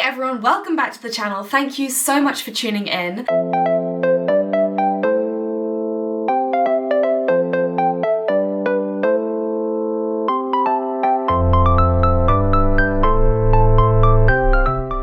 everyone, welcome back to the channel. Thank you so much for tuning in.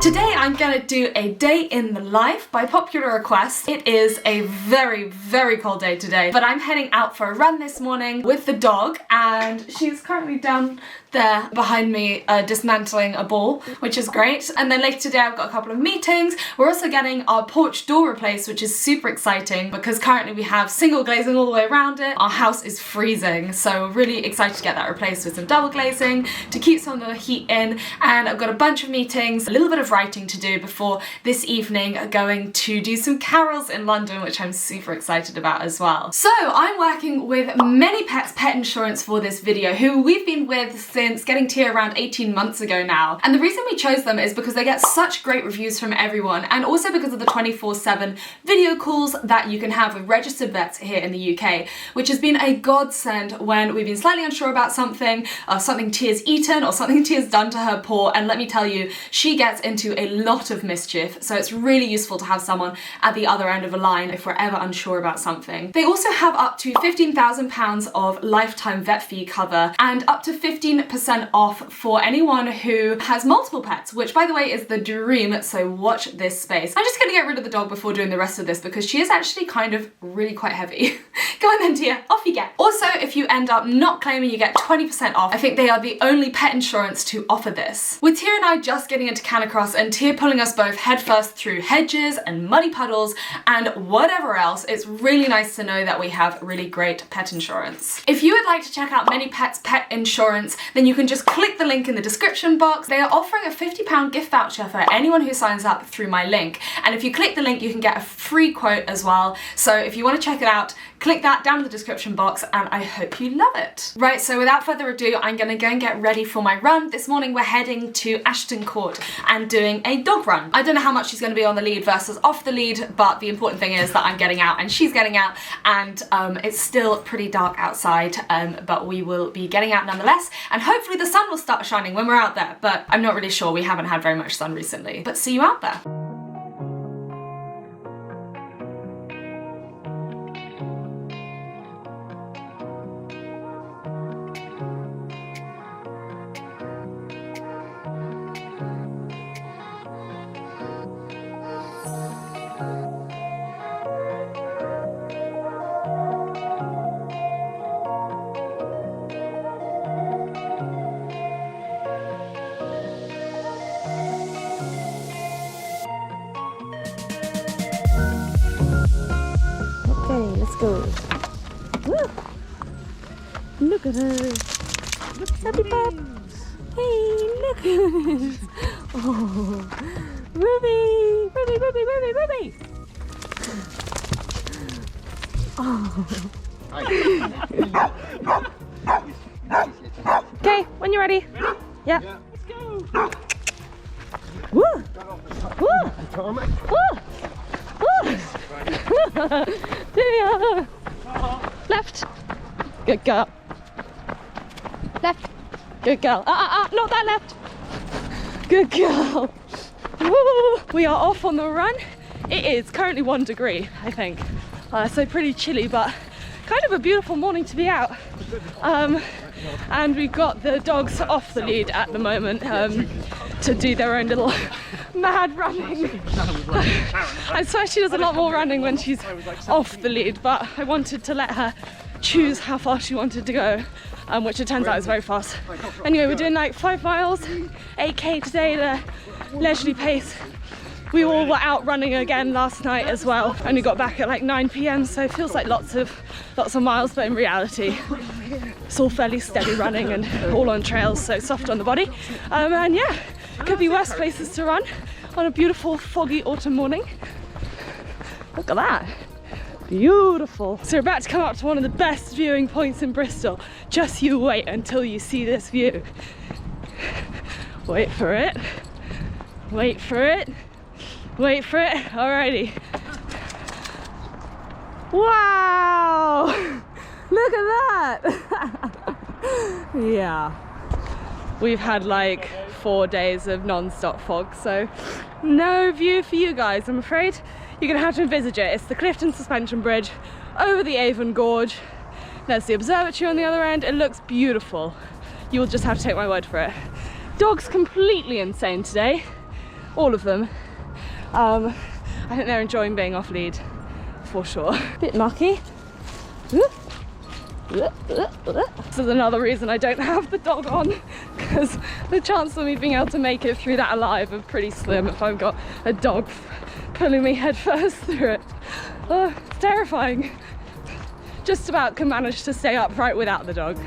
Today I'm gonna do a day in the life by popular request. It is a very cold day today, but I'm heading out for a run this morning with the dog, and she's currently down there behind me dismantling a ball, which is great. And then later today I've got a couple of meetings. We're also getting our porch door replaced, which is super exciting because currently we have single glazing all the way around it. Our house is freezing, so we're really excited to get that replaced with some double glazing to keep some of the heat in. And I've got a bunch of meetings, a little bit of writing to do before this evening going to do some carols in London, which I'm super excited about as well. So I'm working with MANYPETS Pet Insurance for this video, who we've been with since getting Tia around 18 months ago now. And the reason we chose them is because they get such great reviews from everyone, and also because of the 24/7 video calls that you can have with registered vets here in the UK, which has been a godsend when we've been slightly unsure about something, or something Tia's eaten, or something Tia's done to her paw. And let me tell you, she gets into a lot of mischief, so it's really useful to have someone at the other end of a line if we're ever unsure about something. They also have up to £15,000 of lifetime vet fee cover and up to 15% off for anyone who has multiple pets, which by the way is the dream, so watch this space. I'm just gonna get rid of the dog before doing the rest of this because she is actually kind of really quite heavy. Go on then, Tia, off you get. Also, if you end up not claiming, you get 20% off. I think they are the only pet insurance to offer this. With Tia and I just getting into Canicross and Tia pulling us both headfirst through hedges and muddy puddles and whatever else, it's really nice to know that we have really great pet insurance. If you would like to check out MANYPETS Pet Insurance, then you can just click the link in the description box. They are offering a £50 gift voucher for anyone who signs up through my link. And if you click the link, you can get a free quote as well. So if you want to check it out, click that down in the description box, and I hope you love it. Right, so without further ado, I'm gonna go and get ready for my run. This morning we're heading to Ashton Court and doing a dog run. I don't know how much she's gonna be on the lead versus off the lead, but the important thing is that I'm getting out and she's getting out, and it's still pretty dark outside, but we will be getting out nonetheless, and hopefully the sun will start shining when we're out there, but I'm not really sure. We haven't had very much sun recently, but see you out there. Okay, let's go. Woo! Look at her. Look, happy pup. Hey, look at this. Oh, Ruby, Ruby, Ruby, Ruby, Ruby. Oh. Okay, when you're ready. Yeah. Let's go. Woo! Woo! Woo! Woo! Left. Good girl. Left. Good girl. Not that left. Good girl. Woo! We are off on the run. It is currently 1 degree, I think. So pretty chilly, but kind of a beautiful morning to be out. And we've got the dogs off the lead at the moment to do their own little mad running. I swear she does a lot more running when she's off the lead, but I wanted to let her choose how fast she wanted to go, which it turns out is very fast. Anyway, we're doing like 5 miles, 8k today at a leisurely pace. We all were out running again last night as well. Only got back at like 9 PM, so it feels like lots of miles, but in reality it's all fairly steady running and all on trails, so soft on the body. And yeah, could be worse places to run on a beautiful foggy autumn morning. Look at that, beautiful. So we're about to come up to one of the best viewing points in Bristol. Just you wait until you see this view. Wait for it, wait for it. Wait for it. Alrighty. Wow! Look at that! Yeah. We've had like 4 days of non-stop fog, so no view for you guys, I'm afraid. You're gonna have to envisage it. It's the Clifton Suspension Bridge over the Avon Gorge. There's the observatory on the other end. It looks beautiful. You'll just have to take my word for it. Dog's completely insane today, all of them. I think they're enjoying being off lead for sure. Bit mucky. This is another reason I don't have the dog on, because the chance of me being able to make it through that alive are pretty slim if I've got a dog pulling me head first through it. Oh, it's terrifying. Just about can manage to stay upright without the dog.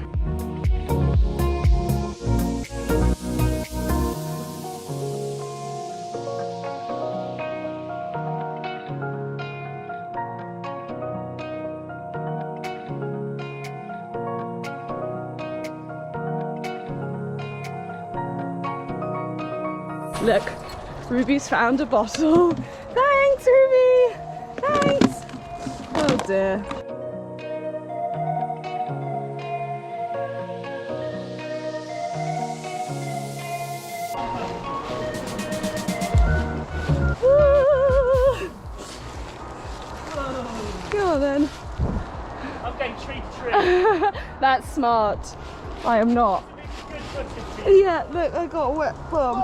Look, Ruby's found a bottle. Thanks, Ruby! Thanks! Oh dear. Woo! Go on then. I'm going tree to tree. That's smart. I am not. Yeah, look, I got a wet bum.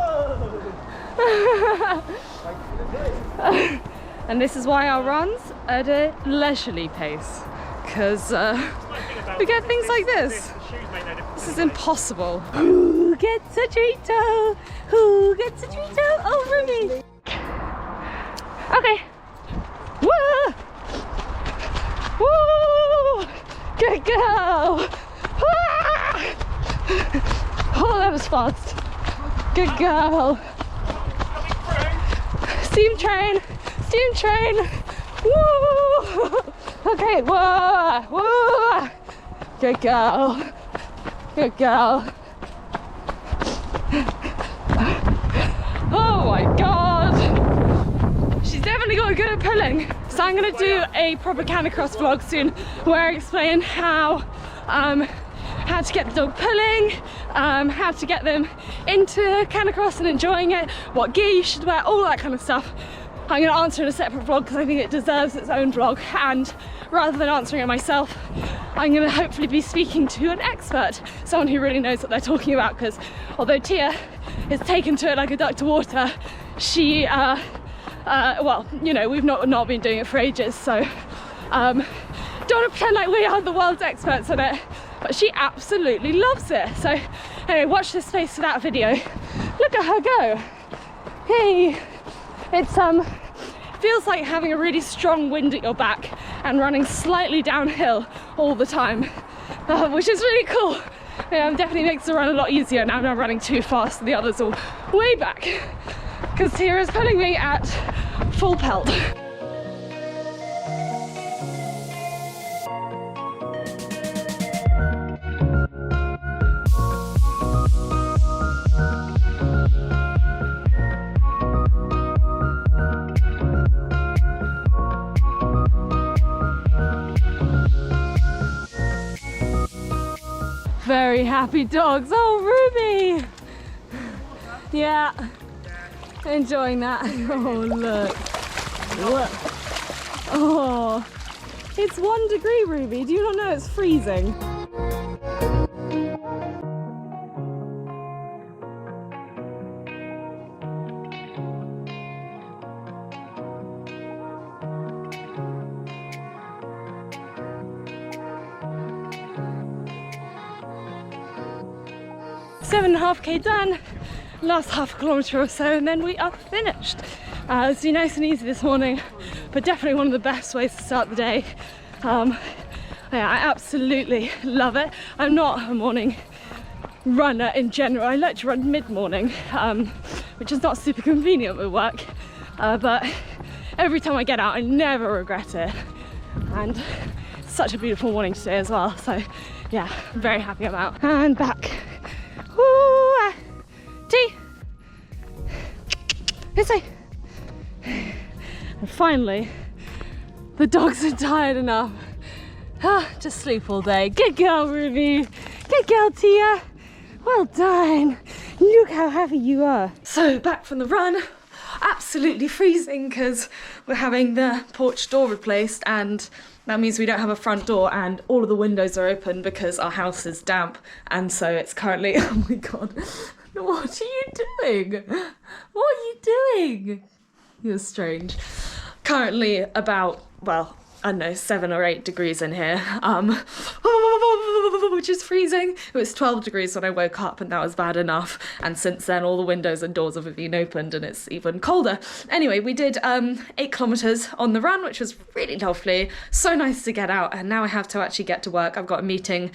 And this is why our runs are at a leisurely pace, because we get things like this. This is impossible. Who gets a treat-o? Who gets a treat-o? Oh, Ruby! Okay. Woo! Woo! Good girl! Ah! Oh, that was fast. Good girl. Steam train, steam train. Woo! Okay, whoa, whoa. Good girl. Good girl. Oh my God. She's definitely got good at pulling. So I'm gonna do a proper Canicross vlog soon where I explain how to get the dog pulling, how to get them into Canicross and enjoying it, what gear you should wear, all that kind of stuff. I'm going to answer in a separate vlog because I think it deserves its own vlog, and rather than answering it myself, I'm going to hopefully be speaking to an expert, someone who really knows what they're talking about, because although Tia is taken to it like a duck to water, she, well, you know, we've not been doing it for ages, so don't want to pretend like we are the world's experts on it. But she absolutely loves it. So anyway, watch this space for that video. Look at her go. Hey, it's feels like having a really strong wind at your back and running slightly downhill all the time, which is really cool. Yeah, definitely makes the run a lot easier. Now I'm not running too fast, the others are way back because Tia is pulling me at full pelt. Very happy dogs. Oh, Ruby! Yeah, enjoying that. Oh, look. Look. Oh, it's 1 degree, Ruby. Do you not know it's freezing? Seven and a half K done, last half a kilometre or so, and then we are finished. It's been nice and easy this morning, but definitely one of the best ways to start the day. Yeah, I absolutely love it. I'm not a morning runner in general. I like to run mid-morning, which is not super convenient with work, but every time I get out I never regret it, and it's such a beautiful morning today as well, so yeah, I'm very happy I'm out and back. Woo! Tea! This way! And finally, the dogs are tired enough. Just sleep all day. Good girl, Ruby. Good girl, Tia. Well done. Look how happy you are. So back from the run, absolutely freezing because we're having the porch door replaced, and that means we don't have a front door and all of the windows are open because our house is damp, and so it's currently, oh my god, what are you doing? What are you doing? You're strange. Currently about, well, I don't know, 7 or 8 degrees in here, which is freezing. It was 12 degrees when I woke up and that was bad enough, and since then all the windows and doors have been opened and it's even colder. Anyway, we did 8 kilometres on the run, which was really lovely, so nice to get out, and now I have to actually get to work. I've got a meeting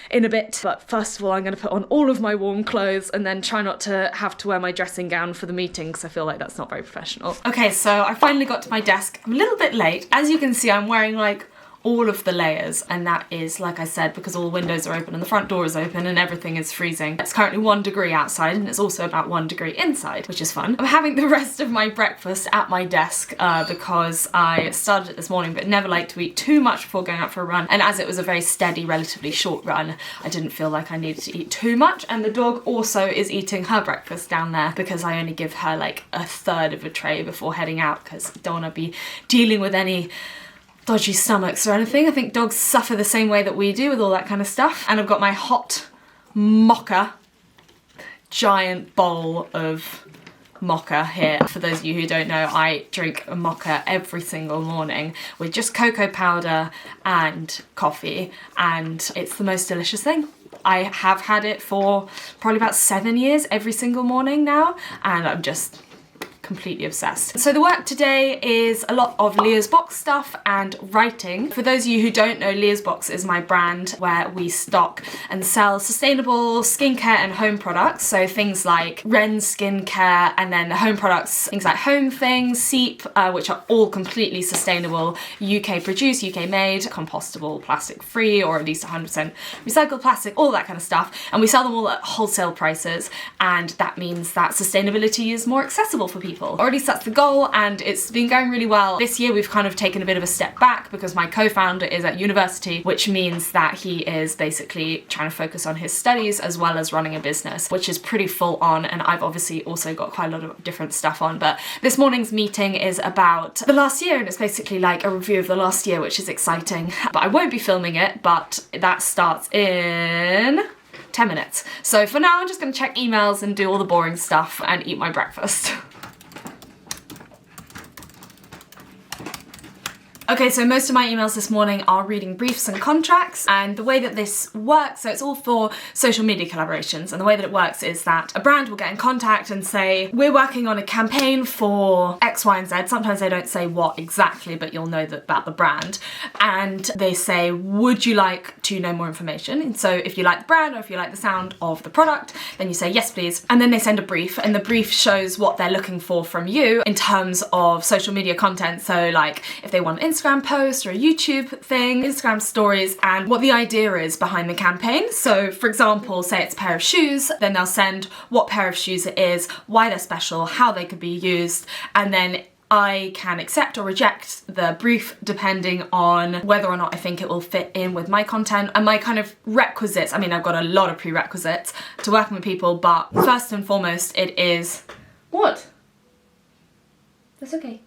in a bit, but first of all I'm going to put on all of my warm clothes and then try not to have to wear my dressing gown for the meeting because I feel like that's not very professional. Okay, so I finally got to my desk. I'm a little bit late. As you can see, I'm wearing like all of the layers, and that is, like I said, because all the windows are open and the front door is open and everything is freezing. It's currently 1 degree outside and it's also about 1 degree inside, which is fun. I'm having the rest of my breakfast at my desk because I started it this morning but never like to eat too much before going out for a run, and as it was a very steady, relatively short run, I didn't feel like I needed to eat too much. And the dog also is eating her breakfast down there because I only give her like a third of a tray before heading out because I don't want to be dealing with any dodgy stomachs or anything. I think dogs suffer the same way that we do with all that kind of stuff. And I've got my hot mocha, giant bowl of mocha here. For those of you who don't know, I drink a mocha every single morning with just cocoa powder and coffee, and it's the most delicious thing. I have had it for probably about 7 years every single morning now, and I'm just completely obsessed. So the work today is a lot of Leah's Box stuff and writing. For those of you who don't know, Leah's Box is my brand where we stock and sell sustainable skincare and home products. So things like Rhian skincare, and then home products, things like Home Things, Seep, which are all completely sustainable, UK produced, UK made, compostable, plastic free, or at least 100% recycled plastic, all that kind of stuff. And we sell them all at wholesale prices, and that means that sustainability is more accessible for people. Or at least that's the goal, and it's been going really well. This year we've kind of taken a bit of a step back because my co-founder is at university, which means that he is basically trying to focus on his studies as well as running a business, which is pretty full on, and I've obviously also got quite a lot of different stuff on. But this morning's meeting is about the last year, and it's basically like a review of the last year, which is exciting. But I won't be filming it, but that starts in 10 minutes. So for now I'm just going to check emails and do all the boring stuff and eat my breakfast. Okay, so most of my emails this morning are reading briefs and contracts, and the way that this works, so it's all for social media collaborations, and the way that it works is that a brand will get in contact and say, we're working on a campaign for X, Y, and Z. Sometimes they don't say what exactly, but you'll know that about the brand. And they say, would you like to know more information? And so if you like the brand or if you like the sound of the product, then you say, yes, please. And then they send a brief, and the brief shows what they're looking for from you in terms of social media content. So like if they want an Instagram post or a YouTube thing, Instagram stories, and what the idea is behind the campaign. So for example, say it's a pair of shoes, then they'll send what pair of shoes it is, why they're special, how they could be used, and then I can accept or reject the brief depending on whether or not I think it will fit in with my content and my kind of requisites. I mean, I've got a lot of prerequisites to working with people, but first and foremost it is... What? That's okay.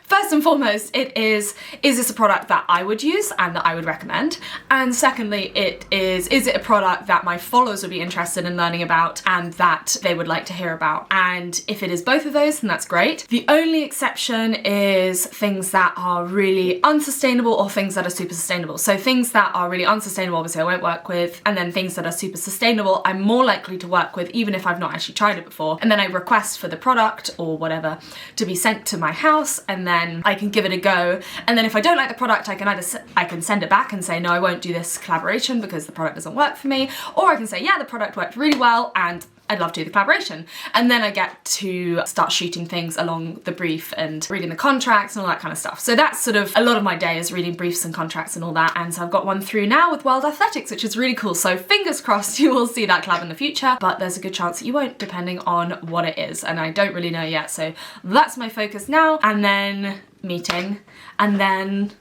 First and foremost, it is this a product that I would use and that I would recommend? And secondly, is it a product that my followers would be interested in learning about and that they would like to hear about? And if it is both of those, then that's great. The only exception is things that are really unsustainable or things that are super sustainable. So things that are really unsustainable, obviously I won't work with, and then things that are super sustainable, I'm more likely to work with even if I've not actually tried it before. And then I request for the product or whatever to be sent to my house, and then I can give it a go, and then if I don't like the product, I can send it back and say no, I won't do this collaboration because the product doesn't work for me, or I can say yeah, the product worked really well and I'd love to do the collaboration. And then I get to start shooting things along the brief and reading the contracts and all that kind of stuff. So that's sort of a lot of my day is reading briefs and contracts and all that. And so I've got one through now with World Athletics, which is really cool. So fingers crossed you will see that collab in the future, but there's a good chance that you won't depending on what it is. And I don't really know yet. So that's my focus now. And then meeting, and then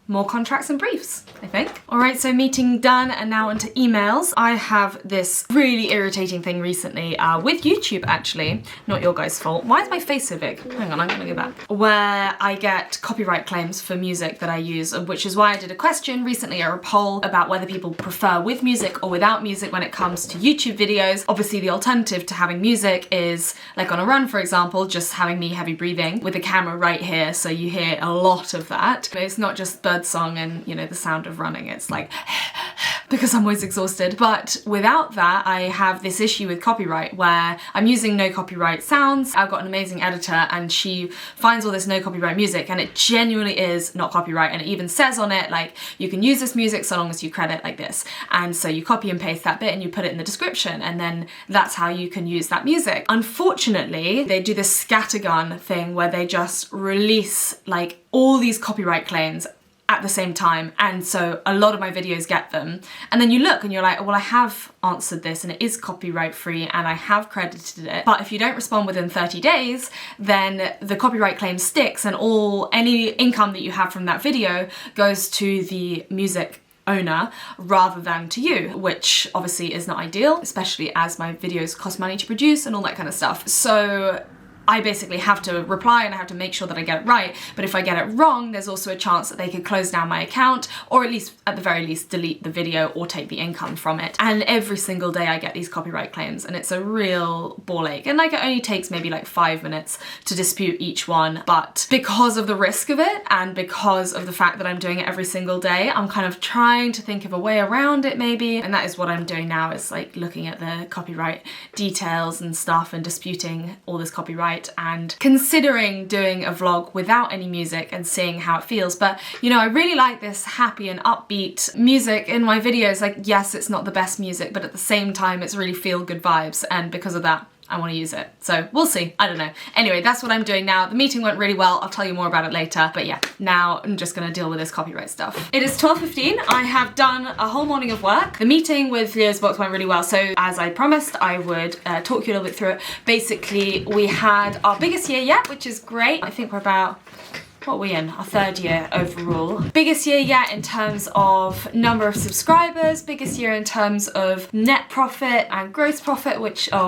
more contracts and briefs, I think. All right, so meeting done, and now onto emails. I have this really irritating thing recently with YouTube, actually. Not your guys' fault. Why is my face so big? Hang on, I'm gonna go back. Where I get copyright claims for music that I use, which is why I did a question recently, or a poll, about whether people prefer with music or without music when it comes to YouTube videos. Obviously, the alternative to having music is, like on a run, for example, just having me heavy breathing with the camera right here, so you hear a lot of that. But it's not just bird song and, you know, the sound of running. It's like because I'm always exhausted. But without that, I have this issue with copyright where I'm using no copyright sounds. I've got an amazing editor and she finds all this no copyright music, and it genuinely is not copyright, and it even says on it like, you can use this music so long as you credit like this. And so you copy and paste that bit and you put it in the description, and then that's how you can use that music. Unfortunately, they do this scattergun thing where they just release like all these copyright claims at the same time, and so a lot of my videos get them, and then you look and you're like, well, I have answered this and it is copyright free and I have credited it, but if you don't respond within 30 days, then the copyright claim sticks, and any income that you have from that video goes to the music owner rather than to you, which obviously is not ideal, especially as my videos cost money to produce and all that kind of stuff. So I basically have to reply and I have to make sure that I get it right, but if I get it wrong, there's also a chance that they could close down my account, or at least, at the very least, delete the video or take the income from it. And every single day I get these copyright claims, and it's a real ball ache. And like, it only takes maybe like 5 minutes to dispute each one, but because of the risk of it and because of the fact that I'm doing it every single day, I'm kind of trying to think of a way around it maybe, and that is what I'm doing now, is like looking at the copyright details and stuff and disputing all this copyright and considering doing a vlog without any music and seeing how it feels. But you know, I really like this happy and upbeat music in my videos. Like, yes, it's not the best music, but at the same time it's really feel good vibes, and because of that I want to use it. So we'll see, I don't know. Anyway, that's what I'm doing now. The meeting went really well, I'll tell you more about it later, but yeah, now I'm just gonna deal with this copyright stuff. It is 12:15, I have done a whole morning of work. The meeting with Leo's box went really well, so as I promised, I would talk you a little bit through it. Basically, we had our biggest year yet, which is great. I think we're about, what are we in? Our 3rd year overall. Biggest year yet in terms of number of subscribers, biggest year in terms of net profit and gross profit,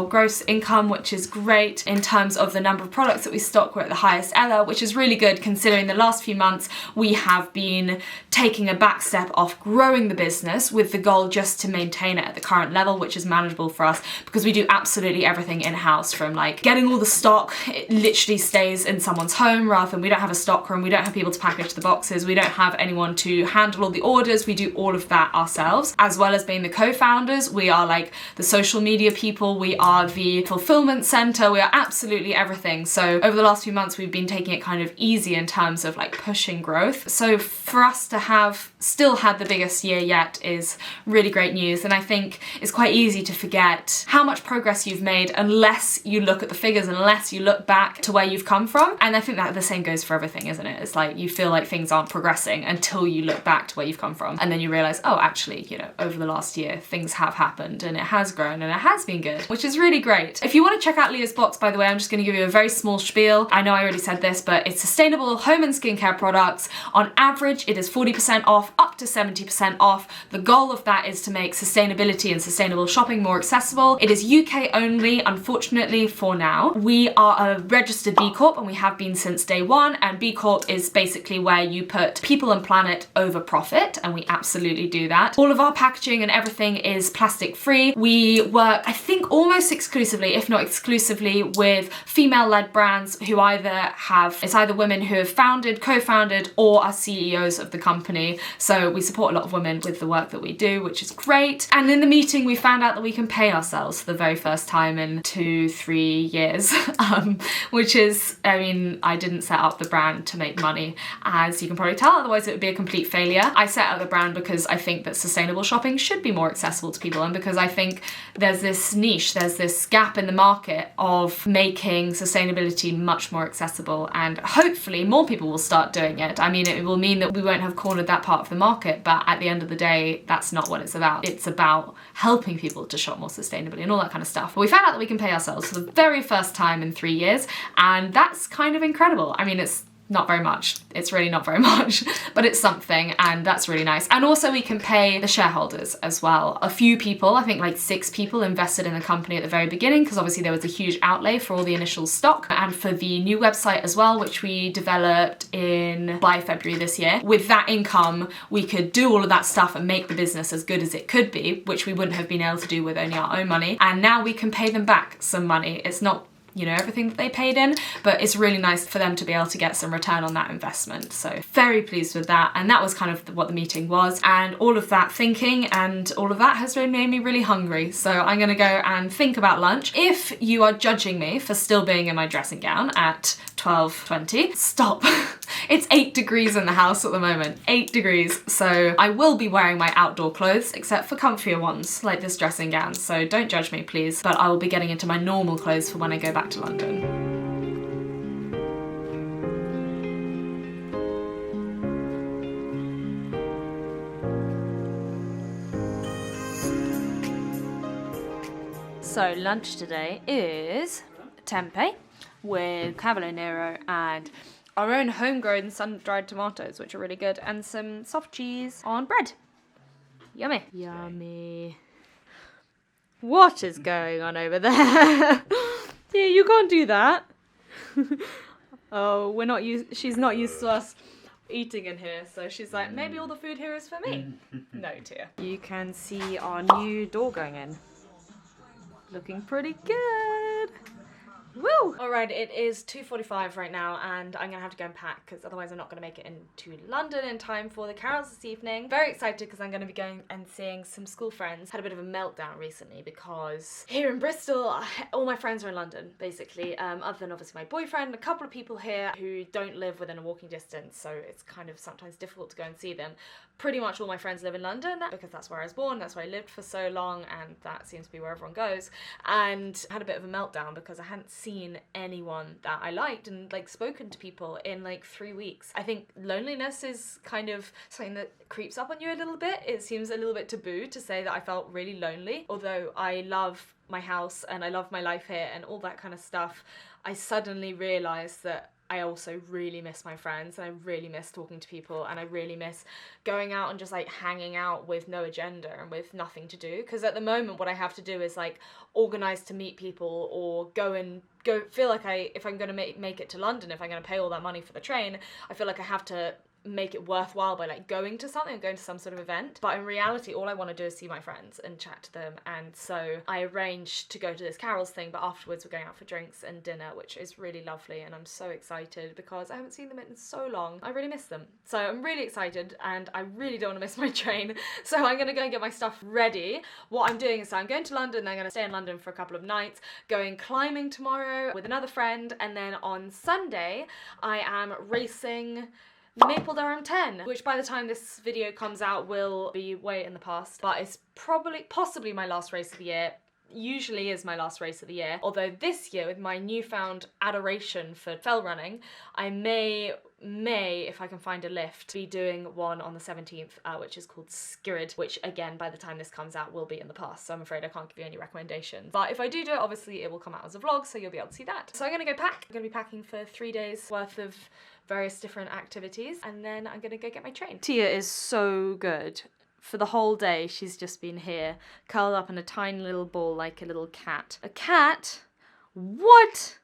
gross income, which is great. In terms of the number of products that we stock, we're at the highest ever, which is really good considering the last few months we have been taking a back step off growing the business with the goal just to maintain it at the current level, which is manageable for us because we do absolutely everything in-house, from like getting all the stock, it literally stays in someone's home rather than, we don't have a stock room, we don't have people to package the boxes, we don't have anyone to handle all the orders, we do all of that ourselves. As well as being the co-founders, we are like the social media people, we are the fulfillment center, we are absolutely everything. So over the last few months we've been taking it kind of easy in terms of like pushing growth. So for us to have still had the biggest year yet is really great news, and I think it's quite easy to forget how much progress you've made unless you look at the figures, unless you look back to where you've come from. And I think that the same goes for everything, isn't it? It's like you feel like things aren't progressing until you look back to where you've come from, and then you realize, oh, actually, you know, over the last year things have happened and it has grown and it has been good, which is really great. If you want to check out Leo's box, by the way, I'm just going to give you a very small spiel. I know I already said this, but it's sustainable home and skincare products. On average, it is 40% off, up to 70% off. The goal of that is to make sustainability and sustainable shopping more accessible. It is UK only, unfortunately, for now. We are a registered B Corp and we have been since day one, and B Corp is basically where you put people and planet over profit, and we absolutely do that. All of our packaging and everything is plastic free. We work, I think, almost exclusively, if not exclusively, with female-led brands who it's either women who have founded, co-founded, or are CEOs of the company. So we support a lot of women with the work that we do, which is great. And in the meeting we found out that we can pay ourselves for the very first time in 2-3 years, which is, I mean, I didn't set up the brand to make money, as you can probably tell, otherwise it would be a complete failure. I set up the brand because I think that sustainable shopping should be more accessible to people, and because I think there's this niche, there's this gap in the market of making sustainability much more accessible, and hopefully more people will start doing it. I mean, it will mean that we won't have cornered that part of the market, but at the end of the day, that's not what it's about. It's about helping people to shop more sustainably and all that kind of stuff. But we found out that we can pay ourselves for the very first time in 3 years, and that's kind of incredible. I mean, it's not very much. It's really not very much, but it's something, and that's really nice. And also we can pay the shareholders as well. A few people, I think like 6 people, invested in the company at the very beginning, because obviously there was a huge outlay for all the initial stock and for the new website as well, which we developed by February this year. With that income, we could do all of that stuff and make the business as good as it could be, which we wouldn't have been able to do with only our own money. And now we can pay them back some money. It's not, you know, everything that they paid in, but it's really nice for them to be able to get some return on that investment. So very pleased with that. And that was kind of what the meeting was. And all of that thinking and all of that has really made me really hungry. So I'm gonna go and think about lunch. If you are judging me for still being in my dressing gown at 12:20, stop. It's 8 degrees in the house at the moment, 8 degrees. So I will be wearing my outdoor clothes, except for comfier ones like this dressing gown. So don't judge me, please. But I will be getting into my normal clothes for when I go back to London. So lunch today is tempeh with cavolo nero and our own homegrown sun-dried tomatoes, which are really good, and some soft cheese on bread. Yummy. Yummy. What is going on over there? Yeah, you can't do that. Oh, she's not used to us eating in here, so she's like, maybe all the food here is for me. No, dear. You can see our new door going in. Looking pretty good. Woo! Alright, it is 2:45 right now, and I'm gonna have to go and pack because otherwise I'm not gonna make it into London in time for the carols this evening. Very excited because I'm gonna be going and seeing some school friends. Had a bit of a meltdown recently because here in Bristol, all my friends are in London, basically, other than obviously my boyfriend, a couple of people here who don't live within a walking distance, so it's kind of sometimes difficult to go and see them. Pretty much all my friends live in London because that's where I was born, that's where I lived for so long, and that seems to be where everyone goes. And I had a bit of a meltdown because I hadn't seen anyone that I liked and like spoken to people in like 3 weeks. I think loneliness is kind of something that creeps up on you a little bit. It seems a little bit taboo to say that I felt really lonely, although I love my house and I love my life here and all that kind of stuff. I suddenly realized that I also really miss my friends, and I really miss talking to people, and I really miss going out and just like hanging out with no agenda and with nothing to do. Because at the moment what I have to do is like organise to meet people or feel like if I'm going to make it to London, if I'm going to pay all that money for the train, I feel like I have to make it worthwhile by like going to something, going to some sort of event. But in reality, all I want to do is see my friends and chat to them. And so I arranged to go to this carols thing, but afterwards we're going out for drinks and dinner, which is really lovely. And I'm so excited because I haven't seen them in so long. I really miss them. So I'm really excited, and I really don't want to miss my train. So I'm going to go and get my stuff ready. What I'm doing is I'm going to London, I'm going to stay in London for a couple of nights, going climbing tomorrow with another friend, and then on Sunday I am racing Maple Durham 10, which by the time this video comes out will be way in the past, but it's possibly my last race of the year. Usually is my last race of the year, although this year with my newfound adoration for fell running, I may, if I can find a lift, be doing one on the 17th, which is called Skirrid, which again, by the time this comes out, will be in the past, so I'm afraid I can't give you any recommendations. But if I do it, obviously it will come out as a vlog, so you'll be able to see that. So I'm gonna go pack. I'm gonna be packing for 3 days worth of various different activities, and then I'm gonna go get my train. Tia is so good. For the whole day, she's just been here, curled up in a tiny little ball like a little cat. A cat? What?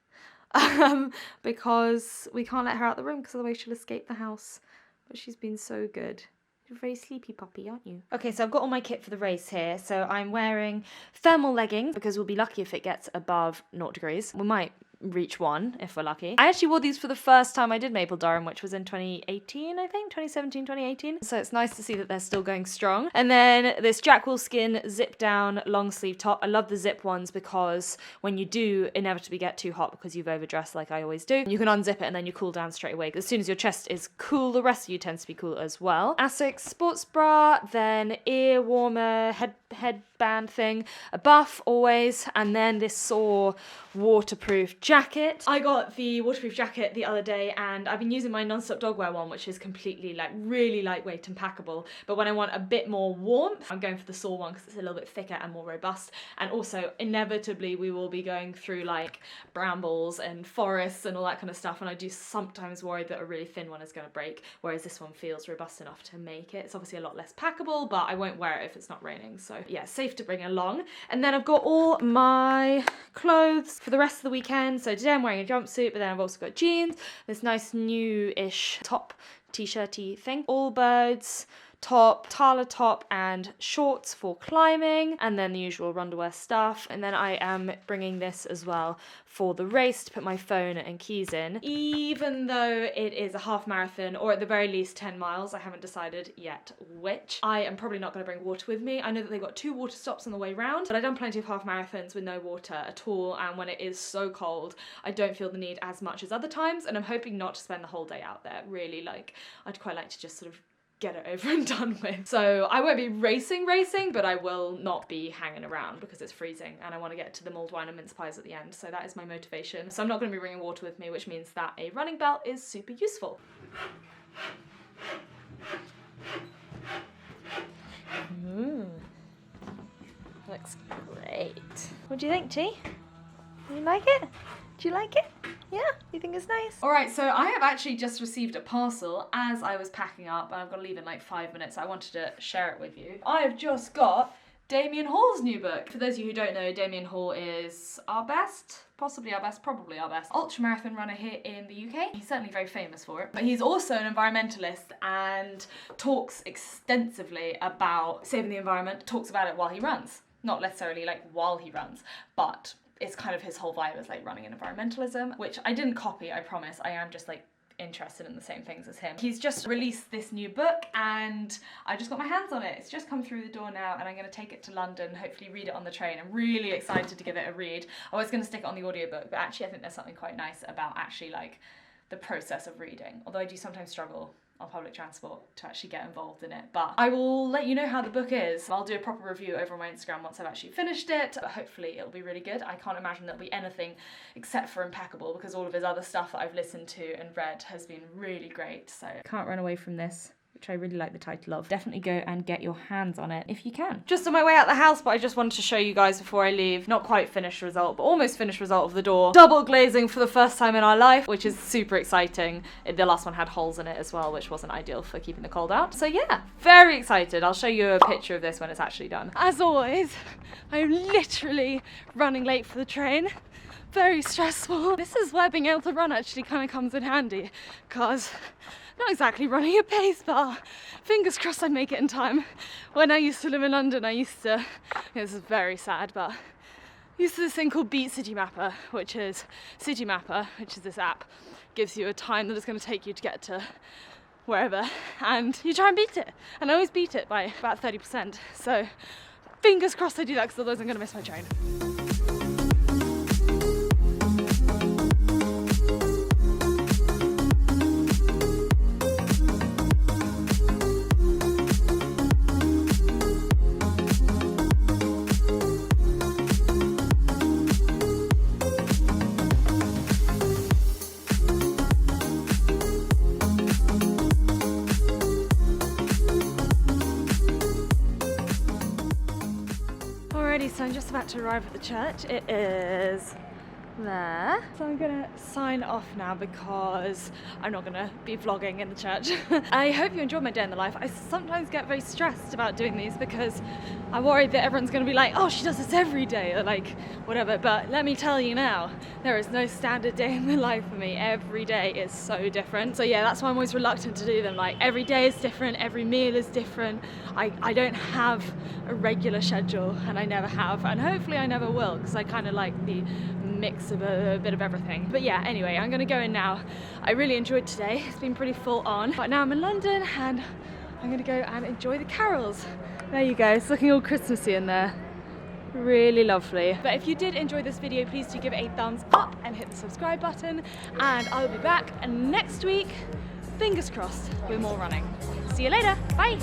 Because we can't let her out the room because otherwise she'll escape the house. But she's been so good. You're a very sleepy puppy, aren't you? Okay, so I've got all my kit for the race here. So I'm wearing thermal leggings because we'll be lucky if it gets above 0 degrees. We might reach 1 if we're lucky. I actually wore these for the first time I did Maple Durham, which was in 2018, I think, 2017, 2018. So it's nice to see that they're still going strong. And then this Jack Wolfskin zip down long sleeve top. I love the zip ones because when you do inevitably get too hot because you've overdressed like I always do, you can unzip it and then you cool down straight away. As soon as your chest is cool, the rest of you tends to be cool as well. Asics sports bra, then ear warmer, headband thing, a buff always, and then this Saw waterproof jacket. I got the waterproof jacket the other day, and I've been using my non-stop dogwear one, which is completely like really lightweight and packable, but when I want a bit more warmth, I'm going for the Saw one because it's a little bit thicker and more robust. And also inevitably we will be going through like brambles and forests and all that kind of stuff, and I do sometimes worry that a really thin one is going to break, whereas this one feels robust enough to make it. It's obviously a lot less packable, but I won't wear it if it's not raining, so yeah, safe to bring along. And then I've got all my clothes for the rest of the weekend. So today I'm wearing a jumpsuit, but then I've also got jeans, this nice new-ish top t-shirty thing, Allbirds top, Tala top, and shorts for climbing, and then the usual underwear stuff. And then I am bringing this as well for the race to put my phone and keys in. Even though it is a half marathon, or at the very least 10 miles, I haven't decided yet which. I am probably not going to bring water with me. I know that they've got 2 water stops on the way round, but I've done plenty of half marathons with no water at all, and when it is so cold, I don't feel the need as much as other times, and I'm hoping not to spend the whole day out there. Really, like, I'd quite like to just sort of get it over and done with. So I won't be racing, but I will not be hanging around because it's freezing and I want to get to the mulled wine and mince pies at the end. So that is my motivation. So I'm not going to be bringing water with me, which means that a running belt is super useful. Looks great. What do you think, T? You like it? Do you like it? Yeah, you think it's nice? Alright, so I have actually just received a parcel as I was packing up, and I've got to leave in like 5 minutes. I wanted to share it with you. I have just got Damien Hall's new book. For those of you who don't know, Damien Hall is our best, possibly our best, probably our best ultramarathon runner here in the UK. He's certainly very famous for it, but he's also an environmentalist and talks extensively about saving the environment, talks about it while he runs. Not necessarily like while he runs, but it's kind of his whole vibe is like running and environmentalism, which I didn't copy, I promise. I am just like interested in the same things as him. He's just released this new book and I just got my hands on it. It's just come through the door now and I'm going to take it to London, hopefully read it on the train. I'm really excited to give it a read. I was going to stick it on the audiobook, but actually I think there's something quite nice about actually like the process of reading, although I do sometimes struggle on public transport to actually get involved in it. But I will let you know how the book is. I'll do a proper review over on my Instagram once I've actually finished it, but hopefully it'll be really good. I can't imagine there'll be anything except for impeccable because all of his other stuff that I've listened to and read has been really great, so can't run away from this, which I really like the title of. Definitely go and get your hands on it if you can. Just on my way out the house, but I just wanted to show you guys before I leave, not quite finished result, but almost finished result of the door. Double glazing for the first time in our life, which is super exciting. The last one had holes in it as well, which wasn't ideal for keeping the cold out. So yeah, very excited. I'll show you a picture of this when it's actually done. As always, I'm literally running late for the train. Very stressful. This is where being able to run actually kind of comes in handy, because not exactly running a pace, but fingers crossed I make it in time. When I used to live in London, I used to, this is very sad, but I used to this thing called Beat City Mapper, which is this app, gives you a time that it's going to take you to get to wherever, and you try and beat it. And I always beat it by about 30%. So fingers crossed I do that, because otherwise I'm going to miss my train. So I'm just about to arrive at the church. It is there. So I'm gonna sign off now because I'm not gonna be vlogging in the church. I hope you enjoyed my day in the life. I sometimes get very stressed about doing these because I'm worried that everyone's gonna be like, oh, she does this every day, or like whatever. But let me tell you now, there is no standard day in the life for me. Every day is so different. So yeah, that's why I'm always reluctant to do them. Like every day is different, every meal is different. I don't have a regular schedule, and I never have, and hopefully I never will, because I kind of like the mix of a bit of everything. But yeah, anyway, I'm gonna go in now. I really enjoyed today. It's been pretty full on, but now I'm in London and I'm gonna go and enjoy the carols. There you go, it's looking all Christmassy in there. Really lovely. But if you did enjoy this video, please do give it a thumbs up and hit the subscribe button, and I'll be back next week, fingers crossed, with more running. See you later, bye.